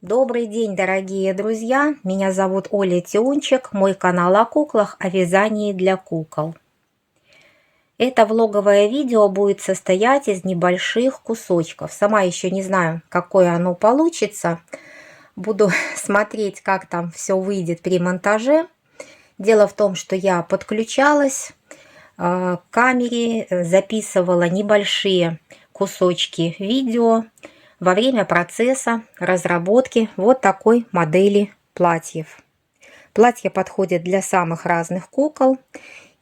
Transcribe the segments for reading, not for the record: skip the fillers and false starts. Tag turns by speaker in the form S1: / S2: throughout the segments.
S1: Добрый день, дорогие друзья! Меня зовут Оля Тиончик, мой канал о куклах, о вязании для кукол. Это влоговое видео будет состоять из небольших кусочков. Сама еще не знаю, какое оно получится. Буду смотреть, как там все выйдет при монтаже. Дело в том, что я подключалась к камере, записывала небольшие кусочки видео во время процесса разработки вот такой модели платьев. Платья подходят для самых разных кукол.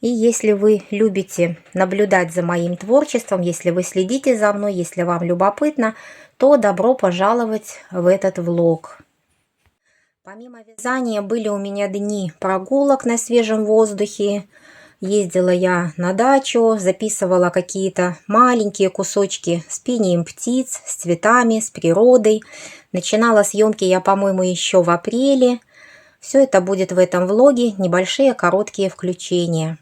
S1: И если вы любите наблюдать за моим творчеством, если вы следите за мной, если вам любопытно, то добро пожаловать в этот влог. Помимо вязания были у меня дни прогулок на свежем воздухе. Ездила я на дачу, записывала какие-то маленькие кусочки с пением птиц, с цветами, с природой. Начинала съемки я, по-моему, еще в апреле. Все это будет в этом влоге, небольшие короткие включения.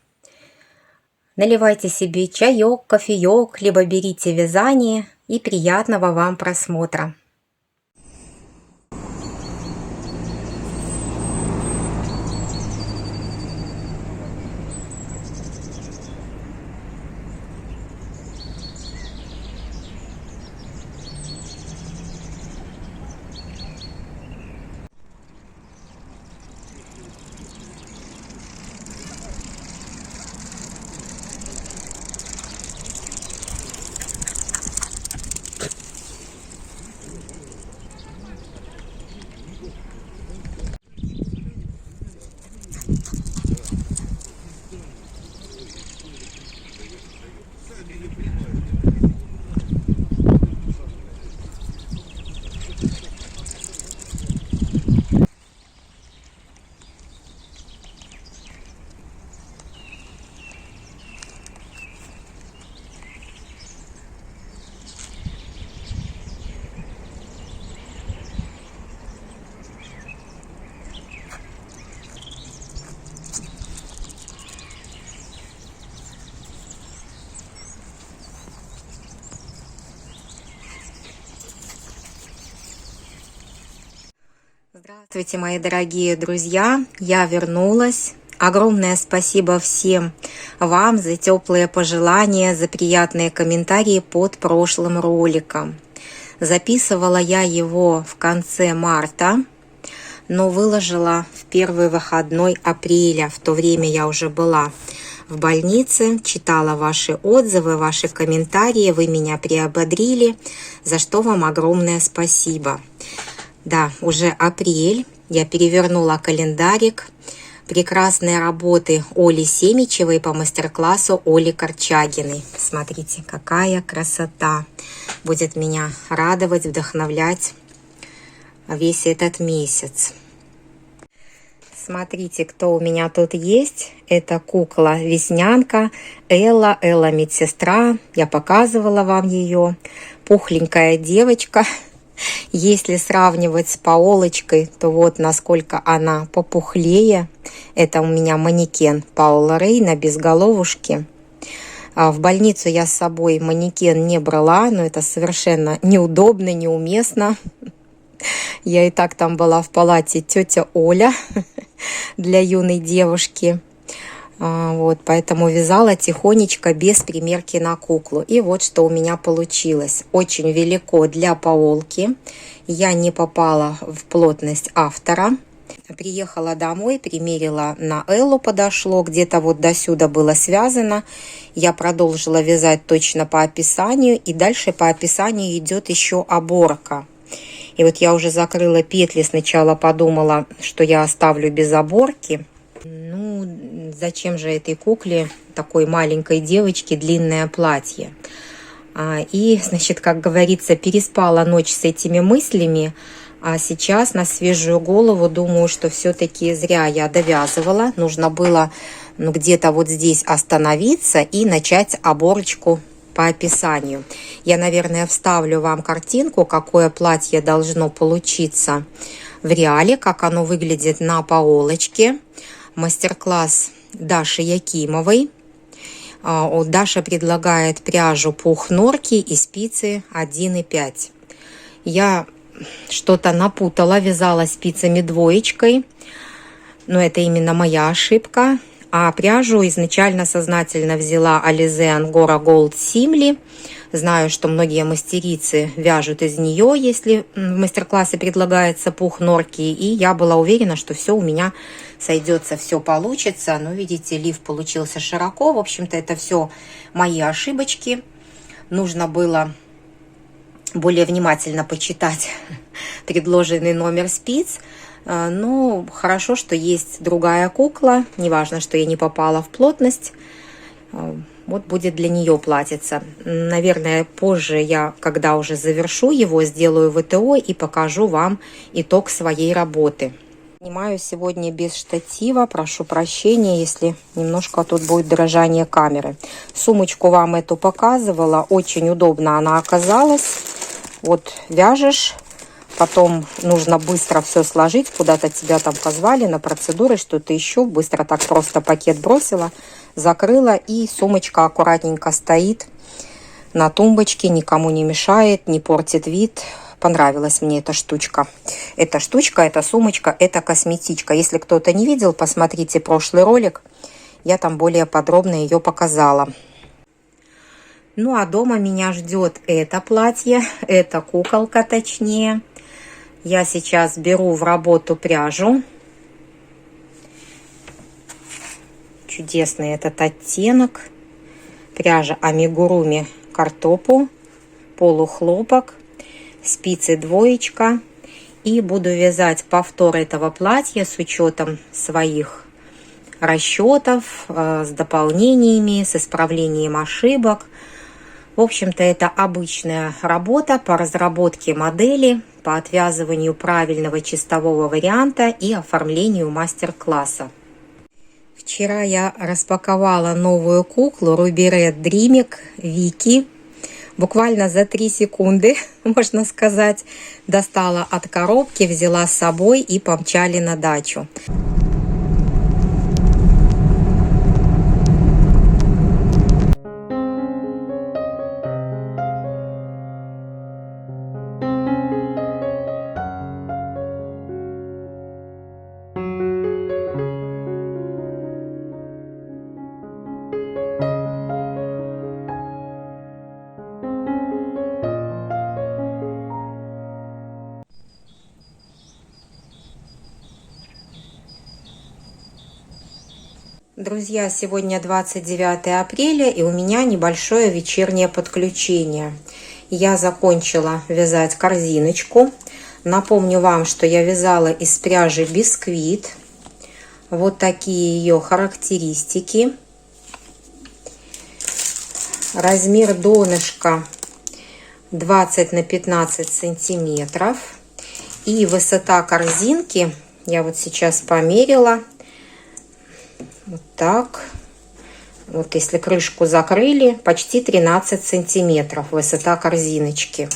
S1: Наливайте себе чаек, кофеек, либо берите вязание, и приятного вам просмотра. Здравствуйте, мои дорогие друзья! Я вернулась. Огромное спасибо всем вам за теплые пожелания, за приятные комментарии под прошлым роликом. Записывала я его в конце марта, но выложила в первый выходной апреля. В то время я уже была в больнице, читала ваши отзывы, ваши комментарии, вы меня приободрили, за что вам огромное спасибо. Да, уже апрель, я перевернула календарик. Прекрасные работы Оли Семичевой по мастер-классу Оли Корчагиной. Смотрите, какая красота. Будет меня радовать, вдохновлять весь этот месяц. Смотрите, кто у меня тут есть. Это кукла-веснянка Элла, Элла медсестра. Я показывала вам ее. Пухленькая девочка. Если сравнивать с Паолочкой, то вот насколько она попухлее. Это у меня манекен Паула Рейна без головушки. В больницу я с собой манекен не брала, но это совершенно неудобно, неуместно. Я и так там была в палате тетя Оля для юной девушки. Вот, поэтому вязала тихонечко, без примерки на куклу. И вот что у меня получилось. Очень велико для Паолки. Я не попала в плотность автора. Приехала домой, примерила на Эллу, подошло. Где-то вот до сюда было связано. Я продолжила вязать точно по описанию. И дальше по описанию идет еще оборка. И вот я уже закрыла петли. Сначала подумала, что я оставлю без оборки. Ну, зачем же этой кукле, такой маленькой девочке, длинное платье? И, значит, как говорится, переспала ночь с этими мыслями, а сейчас на свежую голову думаю, что все-таки зря я довязывала. Нужно было где-то вот здесь остановиться и начать оборочку по описанию. Я, наверное, вставлю вам картинку, какое платье должно получиться в реале, как оно выглядит на Паолочке. Мастер-класс Даши Якимовой. Даша предлагает пряжу пух норки и спицы 1,5. Я что-то напутала, вязала спицами двоечкой. Но это именно моя ошибка. А пряжу изначально сознательно взяла Alize Angora Gold Simli. Знаю, что многие мастерицы вяжут из нее, если в мастер-классе предлагается пух норки. И я была уверена, что все у меня сойдется, все получится. Но, видите, лиф получился широко. В общем-то, это все мои ошибочки. Нужно было более внимательно почитать предложенный номер спиц. Но хорошо, что есть другая кукла. Неважно, что я не попала в плотность. Вот будет для нее платьице. Наверное, позже я, когда уже завершу его, сделаю ВТО и покажу вам итог своей работы. Снимаю сегодня без штатива. Прошу прощения, если немножко тут будет дрожание камеры. Сумочку вам эту показывала. Очень удобно она оказалась. Вот вяжешь. Потом нужно быстро все сложить, куда-то тебя там позвали на процедуры, что-то еще. Быстро так просто пакет бросила, закрыла, и сумочка аккуратненько стоит на тумбочке, никому не мешает, не портит вид. Понравилась мне эта штучка. Эта штучка, эта сумочка, это косметичка. Если кто-то не видел, посмотрите прошлый ролик. Я там более подробно ее показала. Ну а дома меня ждет это платье, эта куколка точнее. Я сейчас беру в работу пряжу. Чудесный этот оттенок. Пряжа Amigurumi Картопу. Полухлопок. Спицы двоечка. И буду вязать повтор этого платья с учетом своих расчетов, с дополнениями, с исправлением ошибок. В общем-то, это обычная работа по разработке модели, по отвязыванию правильного чистового варианта и оформлению мастер-класса. Вчера я распаковала новую куклу Ruby Red Dreamic Вики. Буквально за 3 секунды, можно сказать, достала от коробки, взяла с собой и помчали на дачу. Друзья, сегодня 29 апреля, и у меня небольшое вечернее подключение. Я закончила вязать корзиночку. Напомню вам, что я вязала из пряжи Бисквит. Вот такие ее характеристики. Размер донышка 20 на 15 сантиметров. И высота корзинки, я вот сейчас померила, вот так. Вот если крышку закрыли, почти 13 сантиметров высота корзиночки.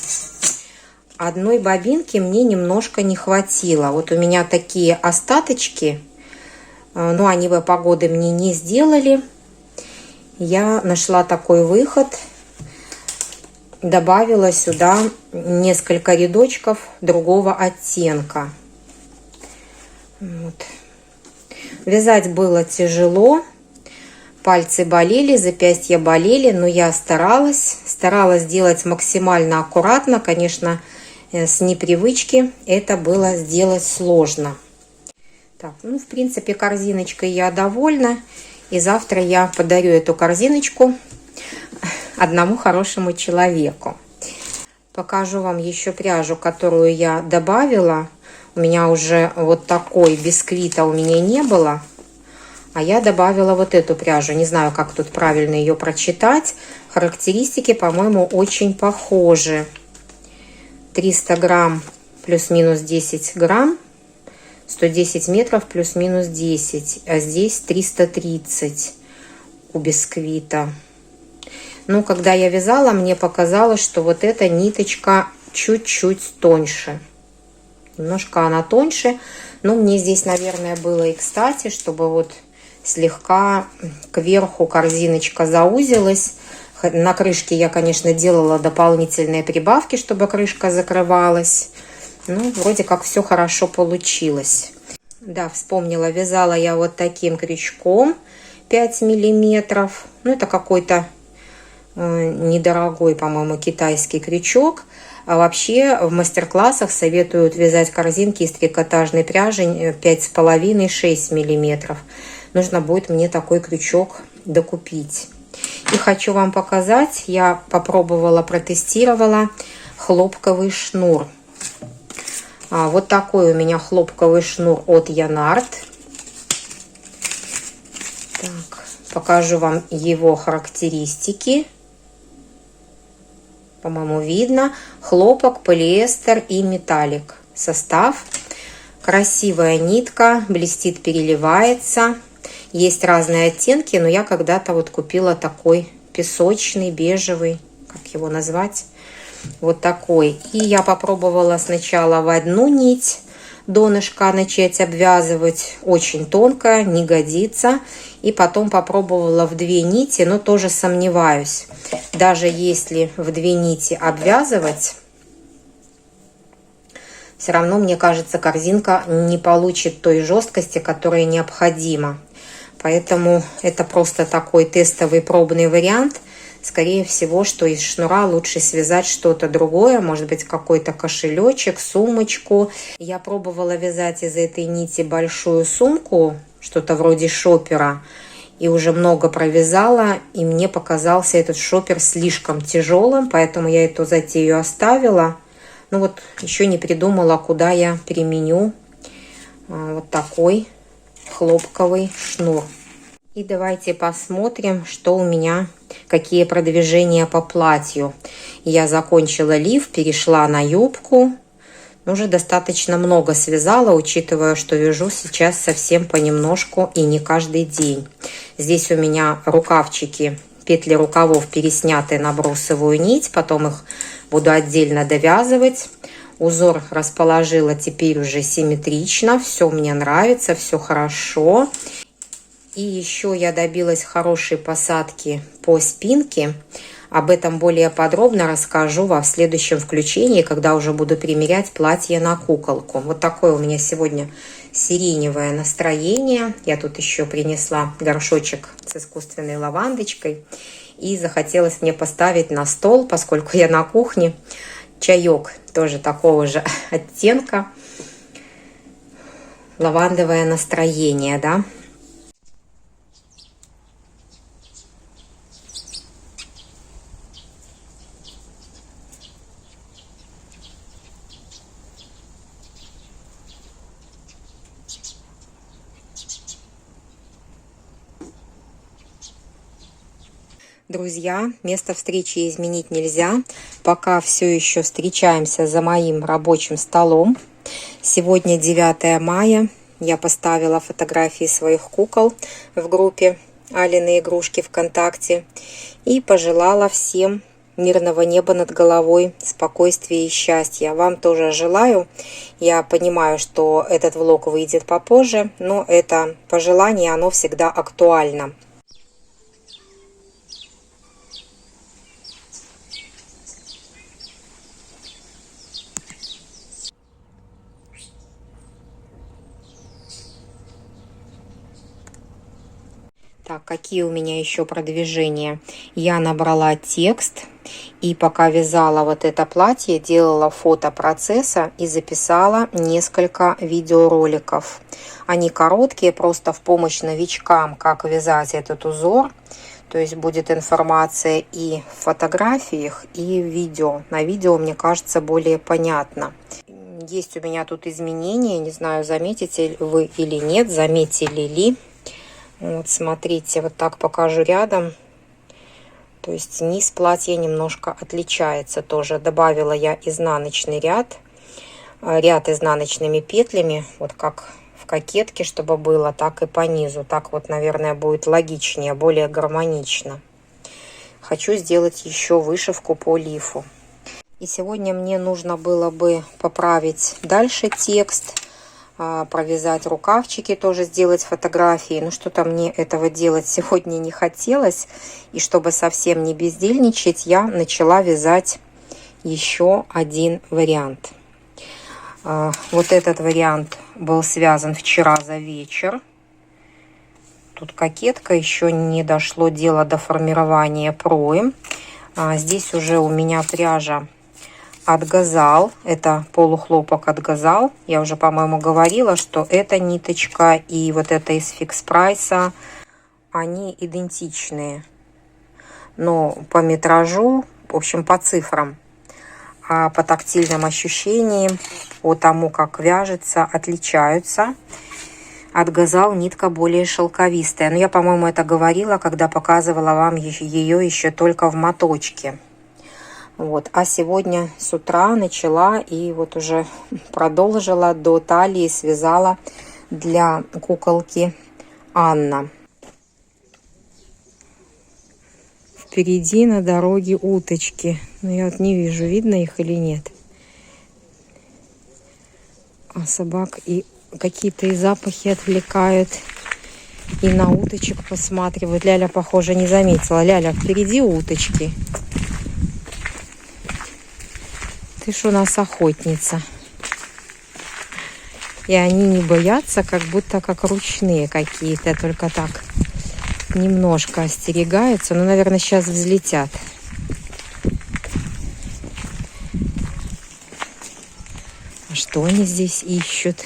S1: Одной бобинки мне немножко не хватило. Вот у меня такие остаточки, но они бы погоды мне не сделали. Я нашла такой выход. Добавила сюда несколько рядочков другого оттенка. Вот. Вязать было тяжело, пальцы болели, запястья болели, но я старалась делать максимально аккуратно. Конечно, с непривычки это было сделать сложно. Так, ну, в принципе, корзиночкой я довольна. И завтра я подарю эту корзиночку одному хорошему человеку. Покажу вам еще пряжу, которую я добавила. У меня уже вот такой бисквита у меня не было. А я добавила вот эту пряжу. Не знаю, как тут правильно ее прочитать. Характеристики, по-моему, очень похожи. 300 грамм плюс-минус 10 грамм. 110 метров плюс-минус 10. А здесь 330 у бисквита. Ну, когда я вязала, мне показалось, что вот эта ниточка чуть-чуть тоньше. Немножко она тоньше. Но мне здесь, наверное, было и кстати, чтобы вот слегка кверху корзиночка заузилась. На крышке я, конечно, делала дополнительные прибавки, чтобы крышка закрывалась. Ну, вроде как все хорошо получилось. Да, вспомнила, вязала я вот таким крючком 5 миллиметров. Ну, это какой-то недорогой, по-моему, китайский крючок. А вообще в мастер-классах советуют вязать корзинки из трикотажной пряжи 5,5-6 миллиметров. Нужно будет мне такой крючок докупить. И хочу вам показать, я попробовала, протестировала хлопковый шнур. Вот такой у меня хлопковый шнур от Янарт. Так, покажу вам его характеристики. По-моему, видно. Хлопок, полиэстер и металлик. Состав. Красивая нитка, блестит, переливается. Есть разные оттенки, но я когда-то вот купила такой песочный, бежевый, как его назвать, вот такой. И я попробовала сначала в одну нить донышко начать обвязывать, очень тонко, не годится. И потом попробовала в 2 нити, но тоже сомневаюсь. Даже если в 2 нити обвязывать, все равно, мне кажется, корзинка не получит той жесткости, которая необходима. Поэтому это просто такой тестовый пробный вариант. Скорее всего, что из шнура лучше связать что-то другое, может быть, какой-то кошелечек, сумочку. Я пробовала вязать из этой нити большую сумку, что-то вроде шопера, и уже много провязала, и мне показался этот шопер слишком тяжелым, поэтому я эту затею оставила. Ну вот, еще не придумала, куда я применю вот такой хлопковый шнур. И давайте посмотрим, что у меня, какие продвижения по платью. Я закончила лиф, перешла на юбку. Уже достаточно много связала, учитывая, что вяжу сейчас совсем понемножку и не каждый день. Здесь у меня рукавчики, петли рукавов пересняты на бросовую нить, потом их буду отдельно довязывать. Узор расположила теперь уже симметрично, все мне нравится, все хорошо. И еще я добилась хорошей посадки по спинке. Об этом более подробно расскажу в следующем включении, когда уже буду примерять платье на куколку. Вот такое у меня сегодня сиреневое настроение. Я тут еще принесла горшочек с искусственной лавандочкой. И захотелось мне поставить на стол, поскольку я на кухне, чаек тоже такого же оттенка. Лавандовое настроение, да. Друзья, место встречи изменить нельзя. Пока все еще встречаемся за моим рабочим столом. Сегодня 9 мая. Я поставила фотографии своих кукол в группе Алины игрушки ВКонтакте. И пожелала всем мирного неба над головой, спокойствия и счастья. Вам тоже желаю. Я понимаю, что этот влог выйдет попозже, но это пожелание, оно всегда актуально. Так, какие у меня еще продвижения? Я набрала текст, и пока вязала вот это платье, делала фото процесса и записала несколько видеороликов. Они короткие, просто в помощь новичкам, как вязать этот узор. То есть будет информация и в фотографиях, и в видео. На видео, мне кажется, более понятно. Есть у меня тут изменения, не знаю, заметите вы или нет, заметили ли. Вот смотрите, вот так покажу рядом. То есть низ платья немножко отличается тоже. Добавила я изнаночный ряд изнаночными петлями, вот как в кокетке, чтобы было, так и по низу. Так вот, наверное, будет логичнее, более гармонично. Хочу сделать еще вышивку по лифу. И сегодня мне нужно было бы поправить дальше текст, провязать рукавчики, тоже сделать фотографии. Но что-то мне этого делать сегодня не хотелось. И чтобы совсем не бездельничать, я начала вязать еще один вариант. Вот этот вариант был связан вчера за вечер. Тут кокетка, еще не дошло дело до формирования прои. Здесь уже у меня пряжа от Газал. Это полухлопок от Газал. Я уже, по-моему, говорила, что эта ниточка и вот эта из Фикс Прайса, они идентичные. Но по метражу, в общем, по цифрам, а по тактильным ощущениям, по тому, как вяжется, отличаются. От Газал нитка более шелковистая. Но я, по-моему, это говорила, когда показывала вам ее еще только в моточке. Вот. А сегодня с утра начала и вот уже продолжила до талии, связала для куколки Анна. Впереди на дороге уточки. Но я вот не вижу, видно их или нет. А собак и какие-то и запахи отвлекают. И на уточек посматривают. Ляля, похоже, не заметила. Ляля, впереди уточки. Ты ж у нас охотница. И они не боятся, как будто как ручные какие-то. Только так немножко остерегаются. Ну, наверное, сейчас взлетят. А что они здесь ищут?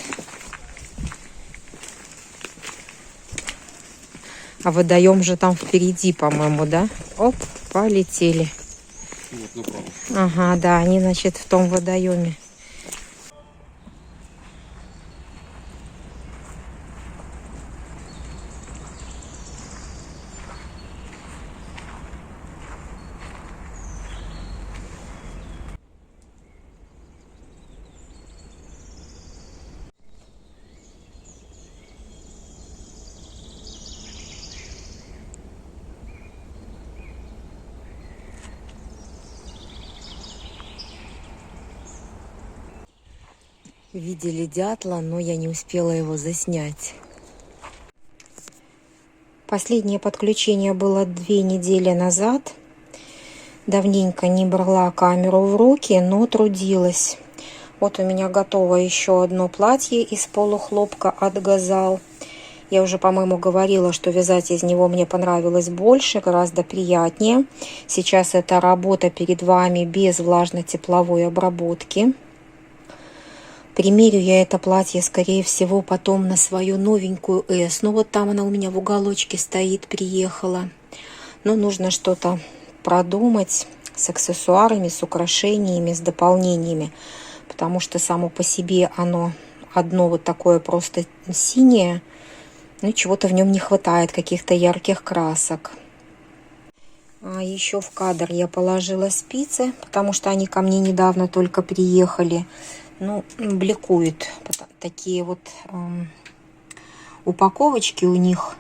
S1: А водоем же там впереди, по-моему, да? Оп, полетели. Вот направо. Ага, да, они, значит, в том водоеме. Видели дятла, но я не успела его заснять. Последнее подключение было 2 недели назад. Давненько не брала камеру в руки, но трудилась. Вот у меня готово еще одно платье из полухлопка от Газал. Я уже, по-моему, говорила, что вязать из него мне понравилось больше, гораздо приятнее. Сейчас эта работа перед вами без влажно-тепловой обработки. Примерю я это платье, скорее всего, потом на свою новенькую S. Ну, вот там она у меня в уголочке стоит, приехала. Но нужно что-то продумать с аксессуарами, с украшениями, с дополнениями. Потому что само по себе оно одно вот такое просто синее. Ну, чего-то в нем не хватает, каких-то ярких красок. А еще в кадр я положила спицы, потому что они ко мне недавно только приехали. Ну, бликуют такие вот упаковочки у них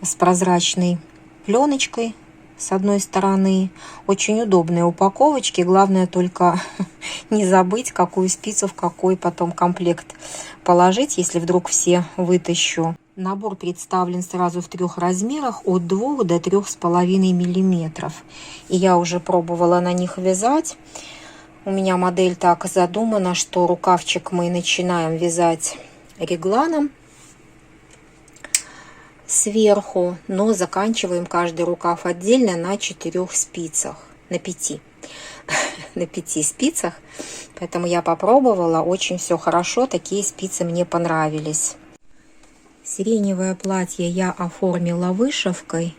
S1: с прозрачной пленочкой с одной стороны. Очень удобные упаковочки. Главное только не забыть, какую спицу в какой потом комплект положить, если вдруг все вытащу. Набор представлен сразу в 3 размерах от 2 до 3,5 миллиметров. И я уже пробовала на них вязать. У меня модель так задумана, что рукавчик мы начинаем вязать регланом сверху, но заканчиваем каждый рукав отдельно на 4 спицах, на 5. На 5 спицах. Поэтому я попробовала, очень все хорошо, такие спицы мне понравились. Сиреневое платье я оформила вышивкой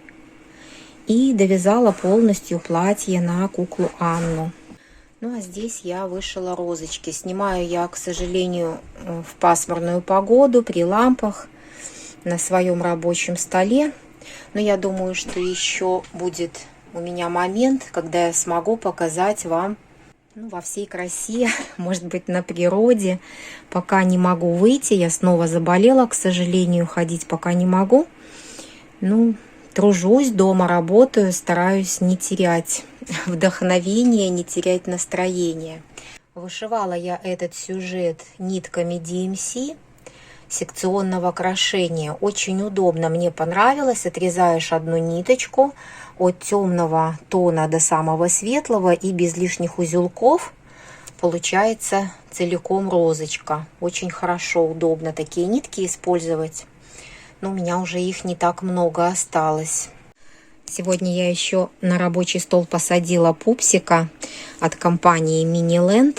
S1: и довязала полностью платье на куклу Анну. Ну а здесь я вышила розочки. Снимаю я, к сожалению, в пасмурную погоду, при лампах, на своем рабочем столе. Но я думаю, что еще будет у меня момент, когда я смогу показать вам во всей красе, может быть, на природе. Пока не могу выйти, я снова заболела, к сожалению, ходить пока не могу. Ну, тружусь, дома работаю, стараюсь не терять вдохновение, не терять настроение. Вышивала я этот сюжет нитками DMC секционного крошения. Очень удобно, мне понравилось. Отрезаешь одну ниточку от темного тона до самого светлого и без лишних узелков получается целиком розочка. Очень хорошо, удобно такие нитки использовать. Но у меня уже их не так много осталось. Сегодня я еще на рабочий стол посадила пупсика от компании Miniland.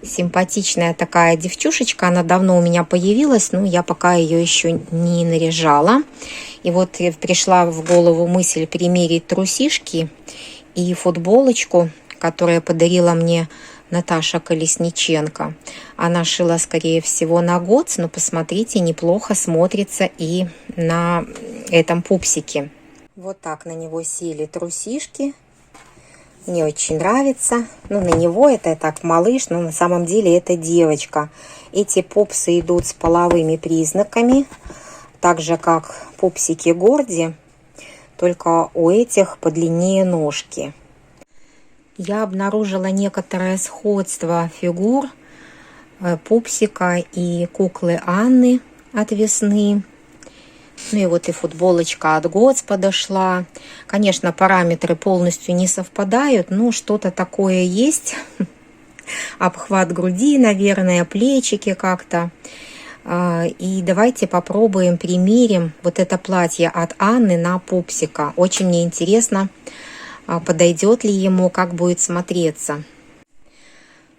S1: Симпатичная такая девчушечка, она давно у меня появилась, но я пока ее еще не наряжала. И вот пришла в голову мысль примерить трусишки и футболочку, которую подарила мне Наташа Колесниченко. Она шила, скорее всего, на год, но посмотрите, неплохо смотрится и на этом пупсике. Вот так на него сели трусишки. Мне очень нравится. Ну, на него это так малыш, но на самом деле это девочка. Эти пупсы идут с половыми признаками, так же как пупсики Горди, только у этих подлиннее ножки. Я обнаружила некоторое сходство фигур пупсика и куклы Анны от весны. Ну и вот и футболочка от Готс подошла. Конечно, параметры полностью не совпадают, но что-то такое есть. Обхват груди, наверное, плечики как-то. И давайте попробуем, примерим вот это платье от Анны на пупсика. Очень мне интересно, подойдет ли ему, как будет смотреться.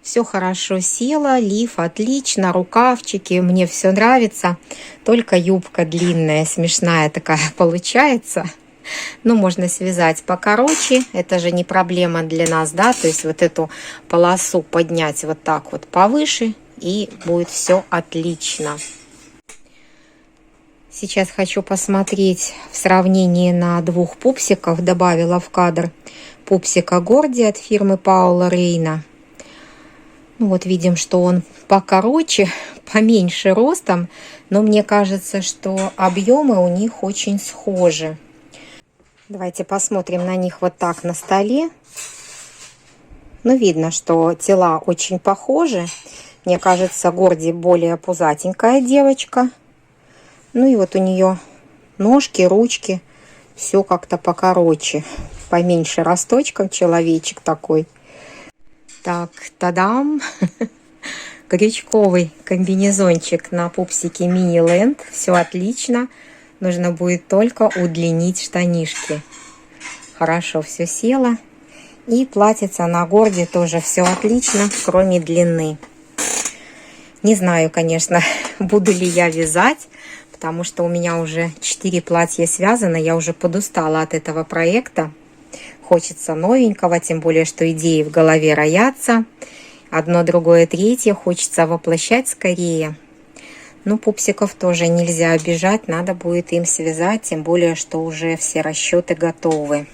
S1: Все хорошо село, лиф отлично, рукавчики, мне все нравится. Только юбка длинная, смешная такая получается. Ну, можно связать покороче, это же не проблема для нас, да. То есть вот эту полосу поднять вот так вот повыше, и будет все отлично. Сейчас хочу посмотреть в сравнении на двух пупсиков. Добавила в кадр пупсика Горди от фирмы Паула Рейна. Ну вот видим, что он покороче, поменьше ростом, но мне кажется, что объемы у них очень схожи. Давайте посмотрим на них вот так на столе. Ну, видно, что тела очень похожи. Мне кажется, Горди более пузатенькая девочка. Ну и вот у нее ножки, ручки, все как-то покороче, поменьше росточком человечек такой. Так, тадам! Крючковый комбинезончик на пупсике Miniland. Все отлично. Нужно будет только удлинить штанишки. Хорошо все село. И платьице на Горди тоже все отлично, кроме длины. Не знаю, конечно, буду ли я вязать, потому что у меня уже 4 платья связано. Я уже подустала от этого проекта. Хочется новенького, тем более, что идеи в голове роятся. Одно, другое, третье. Хочется воплощать скорее. Ну, пупсиков тоже нельзя обижать. Надо будет им связать, тем более, что уже все расчеты готовы.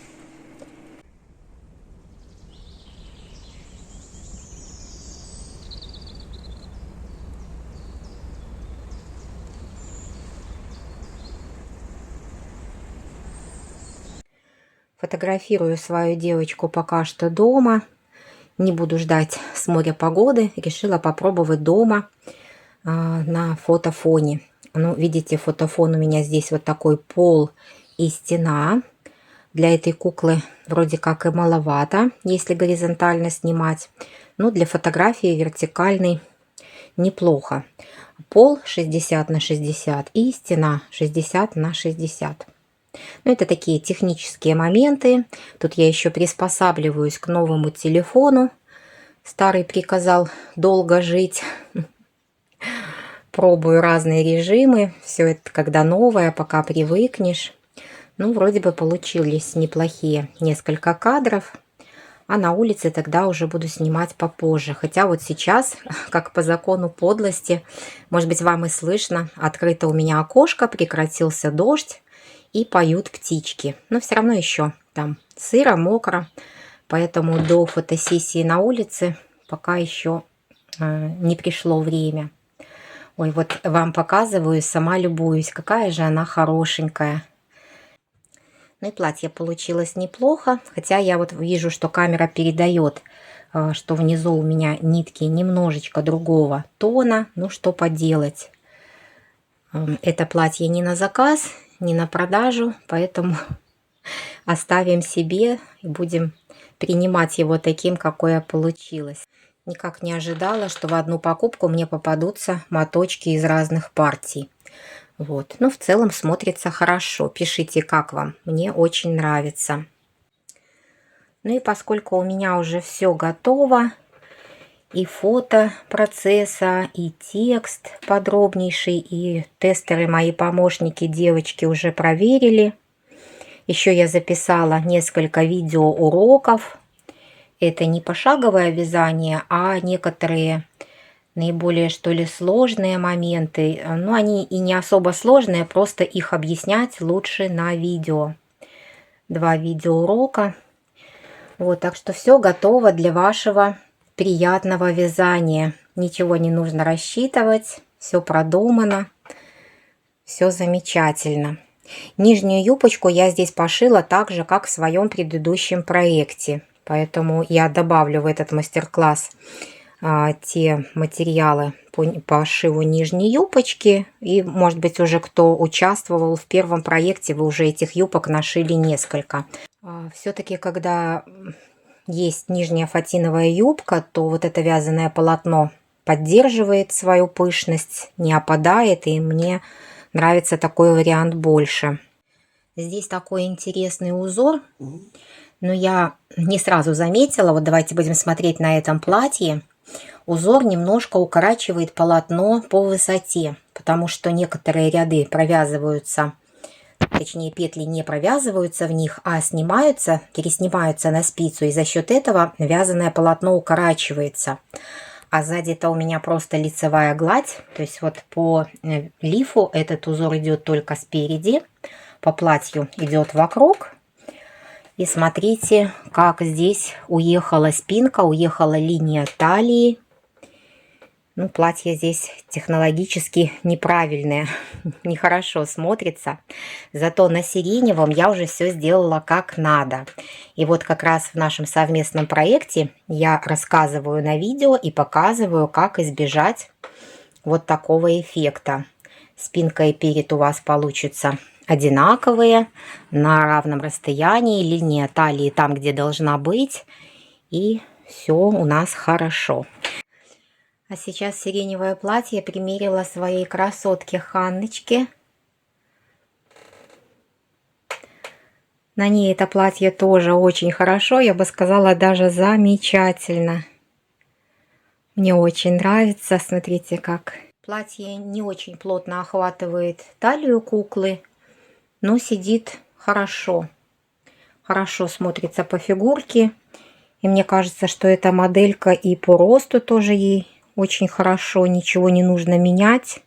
S1: Фотографирую свою девочку пока что дома. Не буду ждать с моря погоды. Решила попробовать дома на фотофоне. Ну, видите, фотофон у меня здесь вот такой пол и стена. Для этой куклы вроде как и маловато, если горизонтально снимать. Но для фотографии вертикальный неплохо. Пол 60 на 60 и стена 60 на 60. Ну, это такие технические моменты. Тут я еще приспосабливаюсь к новому телефону. Старый приказал долго жить. Пробую разные режимы. Все это когда новое, пока привыкнешь. Ну, вроде бы получились неплохие несколько кадров. А на улице тогда уже буду снимать попозже. Хотя вот сейчас, как по закону подлости, может быть, вам и слышно, открыто у меня окошко, прекратился дождь. И поют птички. Но все равно еще там сыро, мокро. Поэтому до фотосессии на улице пока еще не пришло время. Ой, вот вам показываю, сама любуюсь. Какая же она хорошенькая. Ну и платье получилось неплохо. Хотя я вот вижу, что камера передает, что внизу у меня нитки немножечко другого тона. Ну что поделать. Это платье не на заказ, не на продажу, поэтому оставим себе и будем принимать его таким, какое получилось. Никак не ожидала, что в одну покупку мне попадутся моточки из разных партий. Вот. Ну, в целом смотрится хорошо. Пишите, как вам. Мне очень нравится. Ну и поскольку у меня уже все готово, и фото процесса, и текст подробнейший, и тестеры, мои помощники, девочки уже проверили. Еще я записала несколько видеоуроков. Это не пошаговое вязание, а некоторые наиболее, что ли, сложные моменты. Но они и не особо сложные, просто их объяснять лучше на видео. 2 видеоурока. Вот, так что все готово для вашего приятного вязания. Ничего не нужно рассчитывать, все продумано, все замечательно. Нижнюю юбочку я здесь пошила так же, как в своем предыдущем проекте. Поэтому я добавлю в этот мастер-класс те материалы по пошиву нижней юбочки. И, может быть, уже кто участвовал в первом проекте, вы уже этих юбок нашили несколько. Все-таки, когда есть нижняя фатиновая юбка, то вот это вязаное полотно поддерживает свою пышность, не опадает, и мне нравится такой вариант больше. Здесь такой интересный узор, но я не сразу заметила. Вот давайте будем смотреть на этом платье. Узор немножко укорачивает полотно по высоте, потому что некоторые ряды провязываются, точнее петли не провязываются в них, а снимаются, переснимаются на спицу, и за счет этого вязаное полотно укорачивается. А сзади-то у меня просто лицевая гладь, то есть вот по лифу этот узор идет только спереди, по платью идет вокруг. И смотрите, как здесь уехала спинка, уехала линия талии. Ну, платье здесь технологически неправильное, нехорошо смотрится. Зато на сиреневом я уже все сделала как надо. И вот как раз в нашем совместном проекте я рассказываю на видео и показываю, как избежать вот такого эффекта. Спинка и перед у вас получатся одинаковые, на равном расстоянии, линия талии там, где должна быть, и все у нас хорошо. А сейчас сиреневое платье примерила своей красотке Ханночке. На ней это платье тоже очень хорошо, я бы сказала, даже замечательно. Мне очень нравится, смотрите как. Платье не очень плотно охватывает талию куклы, но сидит хорошо. Хорошо смотрится по фигурке. И мне кажется, что эта моделька и по росту тоже ей очень хорошо, ничего не нужно менять.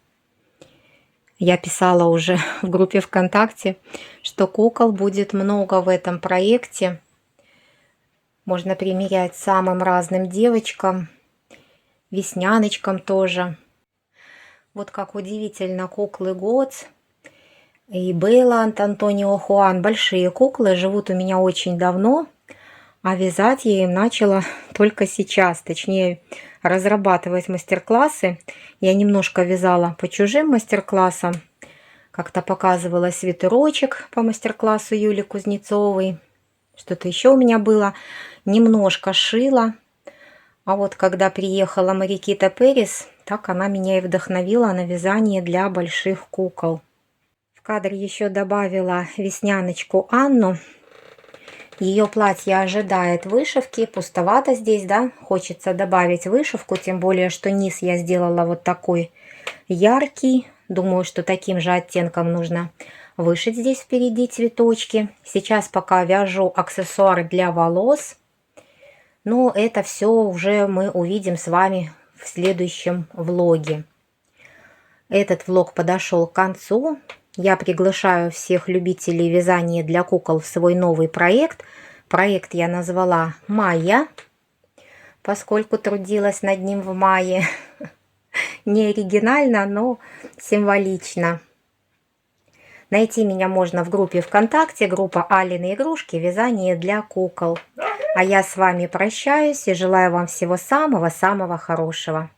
S1: Я писала уже в группе ВКонтакте, что кукол будет много в этом проекте. Можно примерять самым разным девочкам, весняночкам тоже. Вот как удивительно, куклы Готс и Бейла Антонио Хуан, большие куклы, живут у меня очень давно, а вязать я им начала только сейчас, точнее разрабатывать мастер-классы. Я немножко вязала по чужим мастер-классам, как-то показывала свитерочек по мастер-классу Юли Кузнецовой, что-то еще у меня было, немножко шила. А вот когда приехала Марикита Перес, так она меня и вдохновила на вязание для больших кукол. В кадр еще добавила весняночку Анну. Ее платье ожидает вышивки, пустовато здесь, да, хочется добавить вышивку, тем более, что низ я сделала вот такой яркий. Думаю, что таким же оттенком нужно вышить здесь впереди цветочки. Сейчас пока вяжу аксессуары для волос, но это все уже мы увидим с вами в следующем влоге. Этот влог подошел к концу. Я приглашаю всех любителей вязания для кукол в свой новый проект. Проект я назвала «Майя», поскольку трудилась над ним в мае. Не оригинально, но символично. Найти меня можно в группе ВКонтакте, группа Алины игрушки «Вязание для кукол». А я с вами прощаюсь и желаю вам всего самого-самого хорошего.